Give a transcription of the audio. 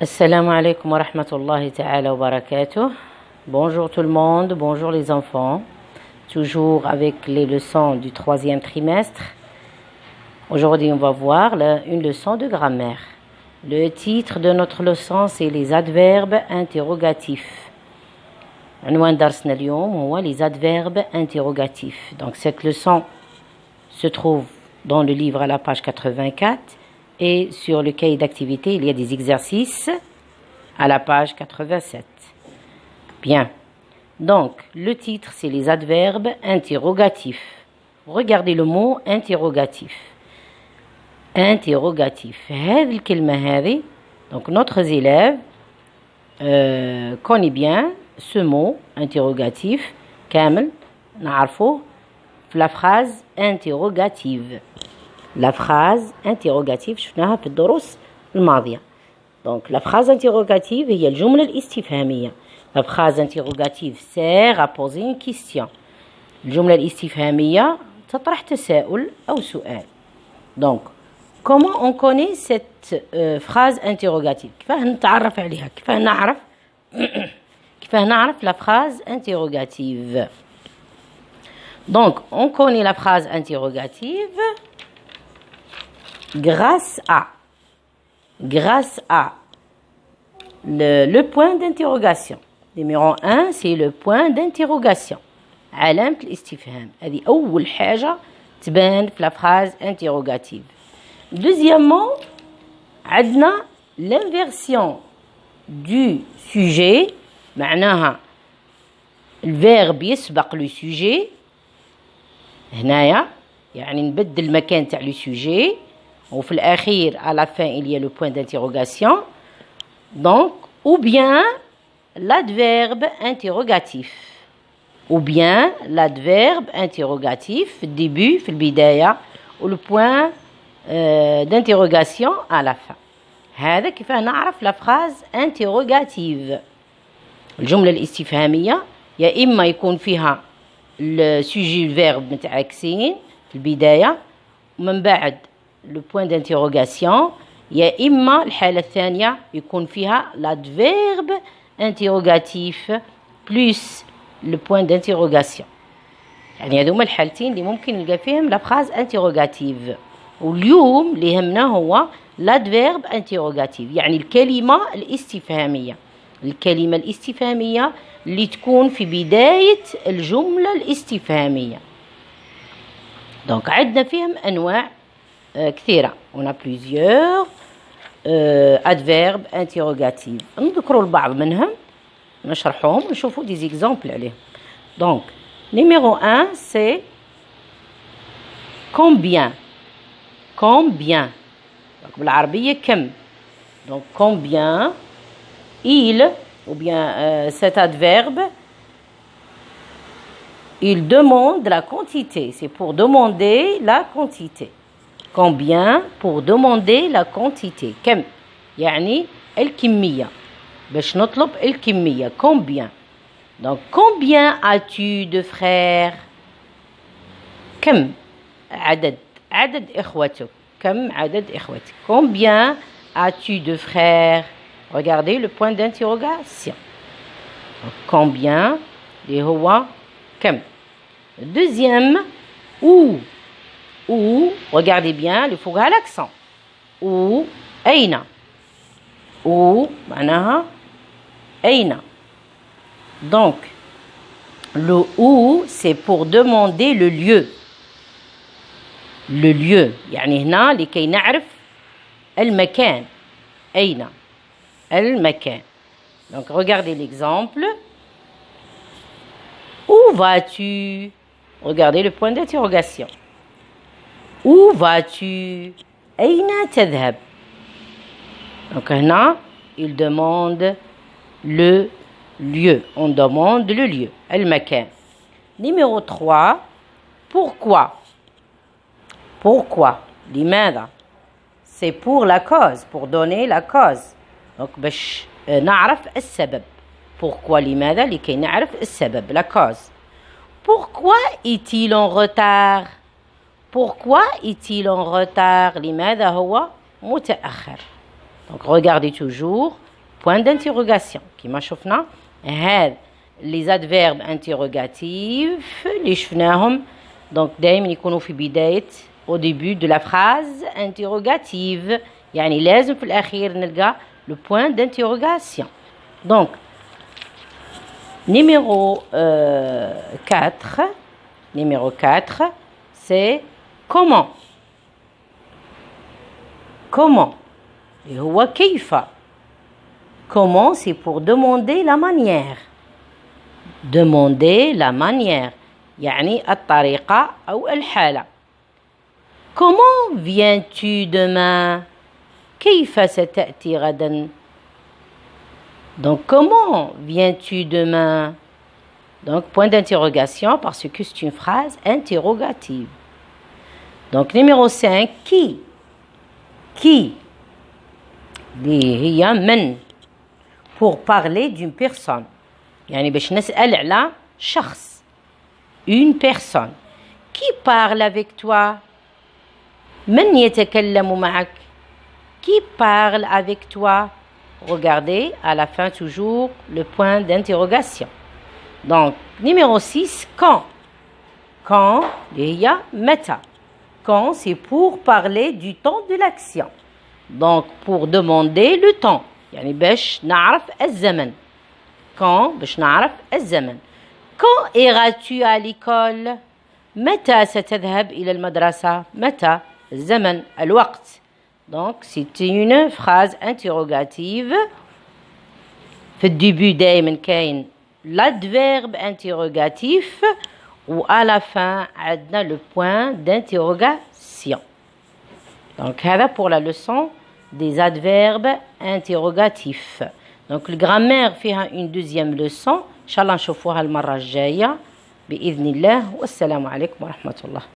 Assalamu alaikum wa rahmatullahi ta'ala wa barakatuh. Bonjour tout le monde, bonjour les enfants. Toujours avec les leçons du 3e trimestre. Aujourd'hui, on va voir une leçon de grammaire. Le titre de notre leçon, c'est les adverbes interrogatifs. عنوان درسنا اليوم هو les adverbes interrogatifs. Donc cette leçon se trouve dans le livre à la page 84 et sur le cahier d'activité, il y a des exercices à la page 87. Bien. Donc, le titre, c'est les adverbes interrogatifs. Regardez le mot interrogatif. Interrogatif. هذه الكلمة هذه. Donc, notre élève connaît bien ce mot interrogatif. كامل نعرفه في la phrase interrogative. La phrase interrogative شفناها في الدروس الماضية. Donc la phrase interrogative هي الجملة الاستفهامية. La phrase interrogative sert à poser une question. الجملة الاستفهامية تطرح تساؤل أو سؤال. Donc comment on connaît cette phrase interrogative؟ كيفاه نتعرف عليها؟ كيفاه نعرف la phrase interrogative؟ Donc on connaît la phrase interrogative grâce à le point d'interrogation. Numéro 1, c'est le point d'interrogation. علامة الاستفهام. هذه أول حاجة تبان في la phrase interrogative. Deuxièmement, عندنا l'inversion du sujet. معناها الverbe يسبق le sujet. هنايا يعني نبدل المكان تاع le sujet. وفي الأخير à la fin il y a le point d'interrogation. Donc ou bien l'adverbe interrogatif. Ou bien l'adverbe interrogatif في الدébut في البداية و le point d'interrogation à la fin. هذا كيف نعرف la phrase interrogative. الجملة الاستفهامية يا إما يكون فيها السوجي الفيرب متعاكسين في البداية ومن بعد le point d'interrogation يا إما الحالة الثانية يكون فيها l'adverbe interrogatif plus le point d'interrogation. يعني هذوما الحالتين اللي ممكن نلقى فيهم la phrase interrogative. واليوم اللي يهمنا هو l'adverbe interrogative يعني الكلمة الاستفهامية. الكلمة الاستفهامية اللي تكون في بداية الجملة الاستفهامية. donc عندنا فيهم أنواع كثيرة. On a plusieurs adverbes interrogatifs. نذكروا البعض منهم نشرحهم ونشوفوا des exemples عليهم. Donc numéro 1 c'est combien. Combien. donc بالعربية كم. donc combien il ou bien cet adverbe il demande la quantité. C'est pour demander la quantité. Combien pour demander la quantité. كم يعني الكمية. باش نطلب الكمية. Combien. Donc combien as-tu de frères؟ كم عدد إخوتك. كم عدد إخوتك. Combien as-tu de frères؟ Regardez le point d'interrogation. Donc, combien اللي هو كم. Deuxième où. Regardez bien il faut l'accent. où أين. où معناها أين. donc le où c'est pour demander le lieu. le lieu يعني هنا لكي نعرف المكان. أين المكان. donc regardez l'exemple. où vas-tu. regardez le point d'interrogation. où vas-tu. أين تذهب. donc هنا il demande le lieu. on demande le lieu. المكان. numéro 3 pourquoi. pourquoi. لماذا. c'est pour la cause. pour donner la cause. donc باش نعرف السبب. pourquoi لماذا لكي نعرف السبب la cause. pourquoi est-il en retard. pourquoi est-il en retard. لماذا هو متأخر. Donc regardez toujours point d'interrogation. كما شفنا هاد les adverbes interrogatifs اللي شفناهم donc دائما يكونوا في بداية au début de la phrase interrogative يعني لازم في الأخير نلقى le point d'interrogation. Donc numéro 4 c'est comment. Comment et هو كيف. Comment c'est pour demander la manière. Demander la manière يعني الطريقة أو الحالة. Comment viens-tu demain? كيف ستأتي غدا? Donc comment viens-tu demain? Donc point d'interrogation parce que c'est une phrase interrogative. Donc numéro 5 qui. Qui اللي هي من pour parler d'une personne يعني باش نسأل على شخص une personne. Qui parle avec toi? من يتكلم معك? Qui parle avec toi? Regardez à la fin toujours le point d'interrogation. Donc numéro 6 quand. Quand اللي هي متى. Quand c'est pour parler du temps de l'action. Donc pour demander le temps يعني باش نعرف الزمن. Quand باش نعرف الزمن. Quand iras-tu à l'école? متى ستذهب إلى المدرسة؟ متى الزمن الوقت. Donc c'est une phrase interrogative. في الديبي دائما كاين l'adverbe interrogatif ou à la fin عندنا le point d'interrogation. Donc هذا pour la leçon des adverbes interrogatifs. Donc الجرامير فيها une deuxième leçon إن شاء الله نشوفوها المرة الجاية بإذن الله والسلام عليكم ورحمة الله.